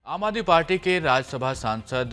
आम आदमी पार्टी के राज्यसभा सांसद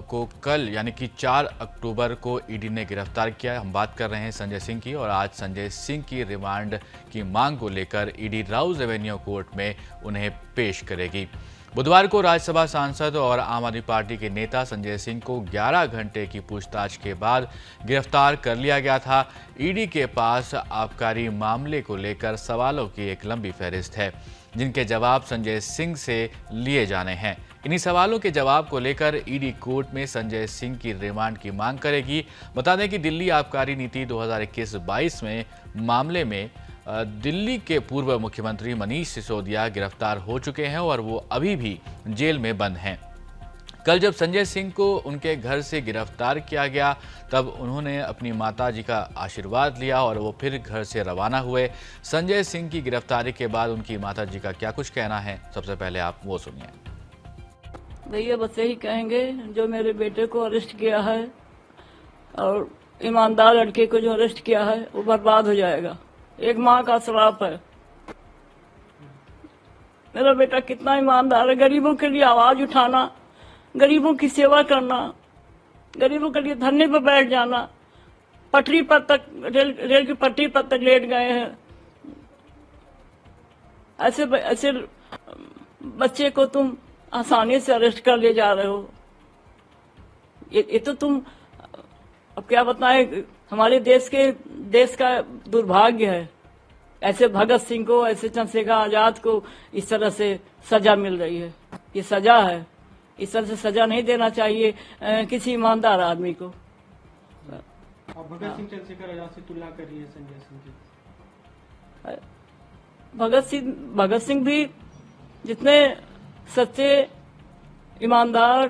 को कल यानी कि 4 अक्टूबर को ईडी ने गिरफ्तार किया। हम बात कर रहे हैं संजय सिंह की और आज संजय सिंह की रिमांड की मांग को लेकर ईडी राउज एवेन्यू कोर्ट में उन्हें पेश करेगी। बुधवार को राज्यसभा सांसद और आम आदमी पार्टी के नेता संजय सिंह को 11 घंटे की पूछताछ के बाद गिरफ्तार कर लिया गया था। ईडी के पास आबकारी मामले को लेकर सवालों की एक लंबी फहरिस्त है, जिनके जवाब संजय सिंह से लिए जाने हैं। इन्हीं सवालों के जवाब को लेकर ईडी कोर्ट में संजय सिंह की रिमांड की मांग करेगी। बता दें कि दिल्ली आबकारी नीति 2021-22 में मामले में दिल्ली के पूर्व मुख्यमंत्री मनीष सिसोदिया गिरफ्तार हो चुके हैं और वो अभी भी जेल में बंद हैं। कल जब संजय सिंह को उनके घर से गिरफ्तार किया गया तब उन्होंने अपनी माताजी का आशीर्वाद लिया और वो फिर घर से रवाना हुए। संजय सिंह की गिरफ्तारी के बाद उनकी माताजी का क्या कुछ कहना है, सबसे पहले आप वो सुनिए। भैया बस यही कहेंगे, जो मेरे बेटे को अरेस्ट किया है और ईमानदार लड़के को जो अरेस्ट किया है वो बर्बाद हो जाएगा। एक माँ का श्राप है। मेरा बेटा कितना ईमानदार है, गरीबों के लिए आवाज उठाना, गरीबों की सेवा करना, गरीबों के लिए धरने पर बैठ जाना, पटरी पर तक रेल की पटरी पर तक लेट गए हैं। ऐसे बच्चे को तुम आसानी से अरेस्ट कर ले जा रहे हो। ये तो तुम अब क्या बताएं, हमारे देश का दुर्भाग्य है। ऐसे भगत सिंह को, ऐसे चंद्रशेखर आजाद को इस तरह से सजा मिल रही है। ये सजा है, इस तरह से सजा नहीं देना चाहिए किसी ईमानदार आदमी को। भगत सिंह चंद्रशेखर आजाद से तुलना कर रही है संजय सिंह की। भगत सिंह भी जितने सच्चे, ईमानदार,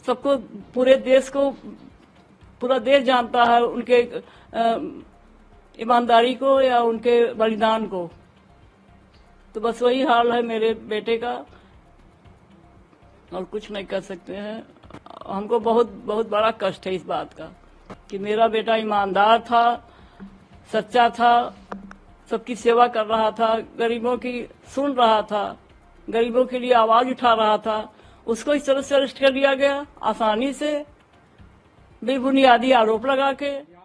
सबको, पूरा देश जानता है उनके ईमानदारी को या उनके बलिदान को। तो बस वही हाल है मेरे बेटे का, और कुछ नहीं कर सकते हैं। हमको बहुत बहुत बड़ा कष्ट है इस बात का कि मेरा बेटा ईमानदार था, सच्चा था, सबकी सेवा कर रहा था, गरीबों की सुन रहा था, गरीबों के लिए आवाज उठा रहा था। उसको इस तरह से अरेस्ट कर लिया गया आसानी से, बेबुनियादी आरोप लगा के।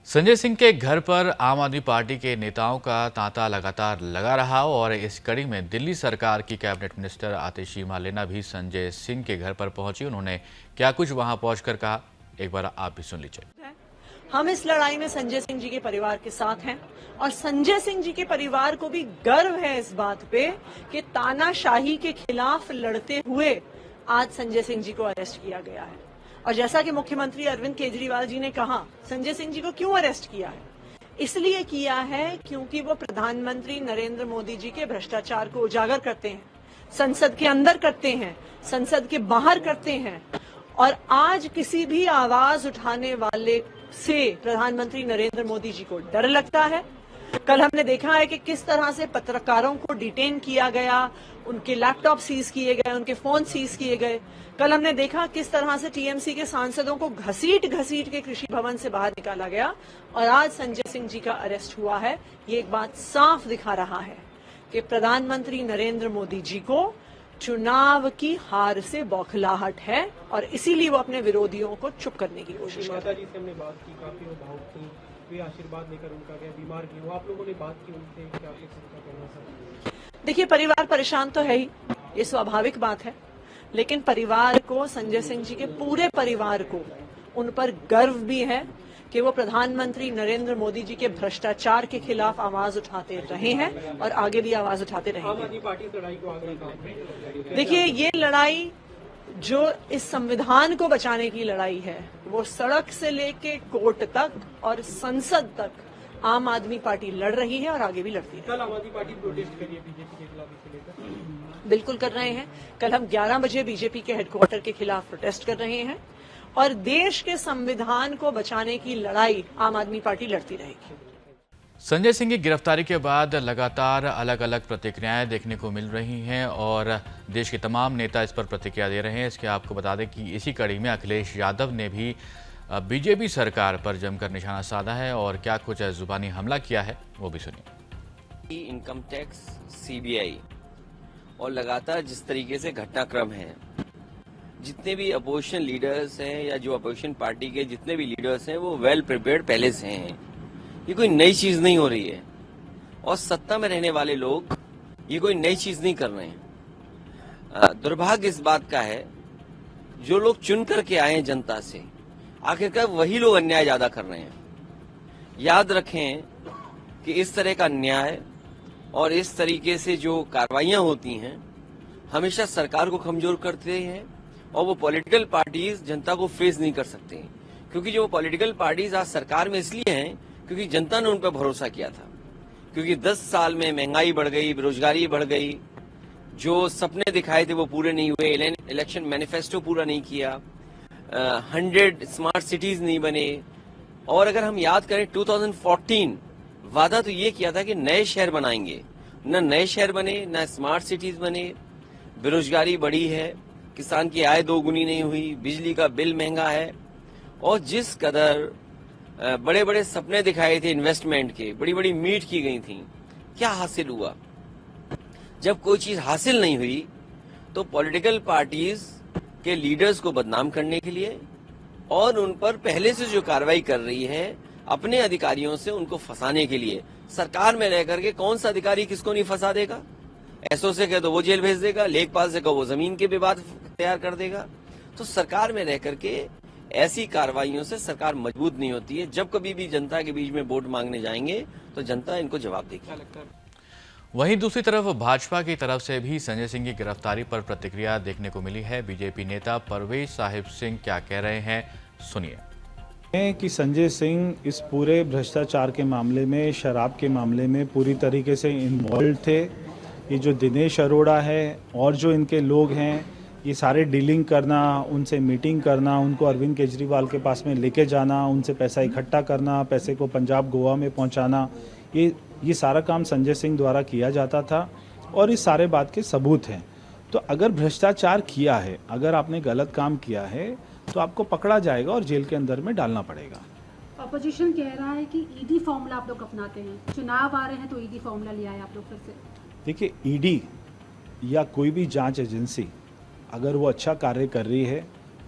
संजय सिंह के घर पर आम आदमी पार्टी के नेताओं का तांता लगातार लगा रहा और इस कड़ी में दिल्ली सरकार की कैबिनेट मिनिस्टर आतिशी मालेना भी संजय सिंह के घर पर पहुंची। उन्होंने क्या कुछ वहां पहुंचकर कहा, एक बार आप भी सुन लीजिए। हम इस लड़ाई में संजय सिंह जी के परिवार के साथ हैं और संजय सिंह जी के परिवार को भी गर्व है इस बात पे कि तानाशाही के खिलाफ लड़ते हुए आज संजय सिंह जी को अरेस्ट किया गया है। और जैसा कि मुख्यमंत्री अरविंद केजरीवाल जी ने कहा, संजय सिंह जी को क्यों अरेस्ट किया है? इसलिए किया है क्योंकि वो प्रधानमंत्री नरेंद्र मोदी जी के भ्रष्टाचार को उजागर करते हैं, संसद के अंदर करते हैं, संसद के बाहर करते हैं। और आज किसी भी आवाज उठाने वाले से प्रधानमंत्री नरेंद्र मोदी जी को डर लगता है। कल हमने देखा है कि किस तरह से पत्रकारों को डिटेन किया गया, उनके लैपटॉप सीज किए गए, उनके फोन सीज किए गए। कल हमने देखा किस तरह से टीएमसी के सांसदों को घसीट के कृषि भवन से बाहर निकाला गया। और आज संजय सिंह जी का अरेस्ट हुआ है। ये एक बात साफ दिखा रहा है कि प्रधानमंत्री नरेंद्र मोदी जी को चुनाव की हार से बौखलाहट है और इसीलिए वो अपने विरोधियों को चुप करने की कोशिश कर रहे हैं। माता जी से हमने बात की, काफी वो भावुक थी, वे आशीर्वाद लेकर उनका गया, बीमार भी हो। आप लोगों ने बात की उनसे, क्या आप कहना सर? देखिए, परिवार परेशान तो है ही, ये स्वाभाविक बात है, लेकिन परिवार को, संजय सिंह जी के पूरे परिवार को उन पर गर्व भी है कि वो प्रधानमंत्री नरेंद्र मोदी जी के भ्रष्टाचार के खिलाफ आवाज उठाते रहे हैं और आगे भी आवाज उठाते रहेंगे। आम आदमी पार्टी इस लड़ाई को आगे बढ़ाएगी। देखिए, ये लड़ाई जो इस संविधान को बचाने की लड़ाई है, वो सड़क से लेके कोर्ट तक और संसद तक आम आदमी पार्टी लड़ रही है और आगे भी लड़ती है। कल आम आदमी पार्टी प्रोटेस्ट करी है बीजेपी के खिलाफ, इसे लेकर बिल्कुल कर रहे हैं। कल हम 11 बजे बीजेपी के हेडक्वार्टर के खिलाफ प्रोटेस्ट कर रहे हैं और देश के संविधान को बचाने की लड़ाई आम आदमी पार्टी लड़ती रहेगी। संजय सिंह की गिरफ्तारी के बाद लगातार अलग अलग प्रतिक्रियाएं देखने को मिल रही हैं और देश के तमाम नेता इस पर प्रतिक्रिया दे रहे हैं। इसके आपको बता दें कि इसी कड़ी में अखिलेश यादव ने भी बीजेपी सरकार पर जमकर निशाना साधा है और क्या कुछ जुबानी हमला किया है वो भी सुनिए। इनकम टैक्स, सीबीआई और लगातार जिस तरीके से घटनाक्रम है, जितने भी अपोजिशन लीडर्स हैं या जो अपोजिशन पार्टी के जितने भी लीडर्स हैं वो वेल प्रिपेयर्ड पहले से हैं। ये कोई नई चीज नहीं हो रही है और सत्ता में रहने वाले लोग ये कोई नई चीज नहीं कर रहे हैं। दुर्भाग्य इस बात का है जो लोग चुन करके आए हैं जनता से, आखिरकार वही लोग अन्याय ज्यादा कर रहे हैं। याद रखें कि इस तरह का अन्याय और इस तरीके से जो कार्रवाइयां होती हैं हमेशा सरकार को कमजोर करते हैं और वो पॉलिटिकल पार्टीज जनता को फेस नहीं कर सकते, क्योंकि जो पॉलिटिकल पार्टीज आज सरकार में इसलिए हैं क्योंकि जनता ने उन पर भरोसा किया था। क्योंकि 10 साल में महंगाई बढ़ गई, बेरोजगारी बढ़ गई, जो सपने दिखाए थे वो पूरे नहीं हुए, इलेक्शन मैनिफेस्टो पूरा नहीं किया, 100 स्मार्ट सिटीज नहीं बने। और अगर हम याद करें 2014 वादा तो ये किया था कि नए शहर बनाएंगे, न नए शहर बने, न स्मार्ट सिटीज बने, बेरोजगारी बढ़ी है, किसान की आय 2 गुनी नहीं हुई, बिजली का बिल महंगा है। और जिस कदर बड़े बड़े सपने दिखाए थे इन्वेस्टमेंट के, बड़ी बड़ी मीट की गई थी, क्या हासिल हुआ? जब कोई चीज हासिल नहीं हुई तो पॉलिटिकल पार्टीज के लीडर्स को बदनाम करने के लिए और उन पर पहले से जो कार्रवाई कर रही है अपने अधिकारियों से उनको फंसाने के लिए, सरकार में रह करके कौन सा अधिकारी किसको नहीं फंसा देगा? एसओ से कह दो वो जेल भेज देगा, लेखपाल से कहो वो जमीन के विवाद तैयार कर देगा। तो सरकार में रह करके ऐसी कार्रवाइयों से सरकार मजबूत नहीं होती है। जब कभी भी जनता के बीच में वोट मांगने जाएंगे तो जनता इनको जवाब देगी। वहीं दूसरी तरफ भाजपा की तरफ से भी संजय सिंह की गिरफ्तारी पर प्रतिक्रिया देखने को मिली है। बीजेपी नेता परवेज साहिब सिंह क्या कह रहे हैं, सुनिए। कि संजय सिंह इस पूरे भ्रष्टाचार के मामले में, शराब के मामले में पूरी तरीके से इन्वॉल्व थे। ये जो दिनेश अरोड़ा है और जो इनके लोग हैं, ये सारे डीलिंग करना, उनसे मीटिंग करना, उनको अरविंद केजरीवाल के पास में लेके जाना, उनसे पैसा इकट्ठा करना, पैसे को पंजाब गोवा में पहुंचाना, ये सारा काम संजय सिंह द्वारा किया जाता था और इस सारे बात के सबूत हैं। तो अगर भ्रष्टाचार किया है, अगर आपने गलत काम किया है तो आपको पकड़ा जाएगा और जेल के अंदर में डालना पड़ेगा। अपोजिशन कह रहा है कि ईडी फॉर्मूला आप लोग अपनाते हैं, चुनाव आ रहे हैं तो ईडी फॉर्मूला ले आए आप लोग फिर से। देखिए, ईडी या कोई भी जांच एजेंसी अगर वो अच्छा कार्य कर रही है,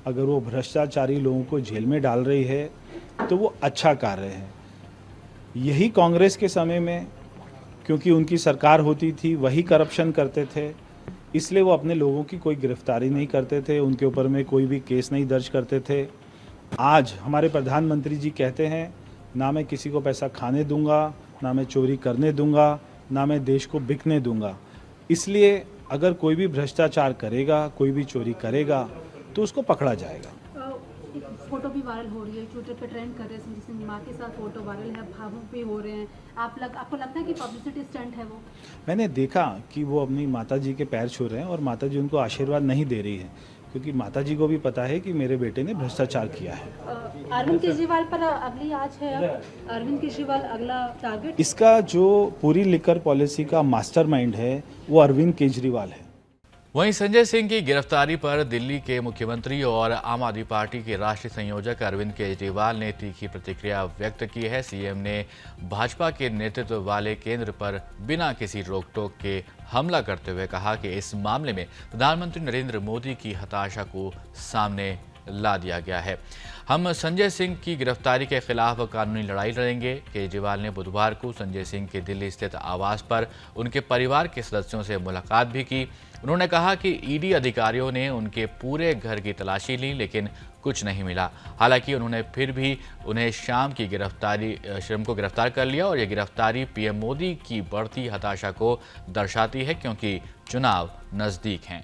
अगर वो भ्रष्टाचारी लोगों को जेल में डाल रही है तो वो अच्छा कार्य है। यही कांग्रेस के समय में, क्योंकि उनकी सरकार होती थी, वही करप्शन करते थे, इसलिए वो अपने लोगों की कोई गिरफ्तारी नहीं करते थे, उनके ऊपर में कोई भी केस नहीं दर्ज करते थे। आज हमारे प्रधानमंत्री जी कहते हैं, ना मैं किसी को पैसा खाने दूंगा, ना मैं चोरी करने दूंगा, ना मैं देश को बिकने दूंगा। इसलिए अगर कोई भी भ्रष्टाचार करेगा, कोई भी चोरी करेगा तो उसको पकड़ा जाएगा। फोटो भी वायरल हो रही है, ट्विटर पे ट्रेंड कर रहे हैं, संजय सिंह मां के साथ फोटो वायरल है, भावुक भी हो रहे हैं। आपको लगता है कि पब्लिसिटी स्टंट है वो? मैंने देखा कि वो अपनी माताजी के पैर छू रहे हैं और माताजी उनको आशीर्वाद नहीं दे रही है, क्योंकि माताजी को भी पता है कि मेरे बेटे ने भ्रष्टाचार किया है। अरविंद केजरीवाल पर अगली आज है, अरविंद केजरीवाल अगला टारगेट। इसका जो पूरी लिकर पॉलिसी का मास्टरमाइंड है वो अरविंद केजरीवाल है। वहीं संजय सिंह की गिरफ्तारी पर दिल्ली के मुख्यमंत्री और आम आदमी पार्टी के राष्ट्रीय संयोजक अरविंद केजरीवाल ने तीखी प्रतिक्रिया व्यक्त की है। सीएम ने भाजपा के नेतृत्व वाले केंद्र पर बिना किसी रोक टोक के हमला करते हुए कहा कि इस मामले में प्रधानमंत्री नरेंद्र मोदी की हताशा को सामने ला दिया गया है। हम संजय सिंह की गिरफ्तारी के खिलाफ कानूनी लड़ाई लड़ेंगे। केजरीवाल ने बुधवार को संजय सिंह के दिल्ली स्थित आवास पर उनके परिवार के सदस्यों से मुलाकात भी की। उन्होंने कहा कि ईडी अधिकारियों ने उनके पूरे घर की तलाशी ली लेकिन कुछ नहीं मिला। हालांकि उन्होंने फिर भी उन्हें शाम को गिरफ्तार कर लिया और ये गिरफ्तारी पीएम मोदी की बढ़ती हताशा को दर्शाती है, क्योंकि चुनाव नज़दीक हैं।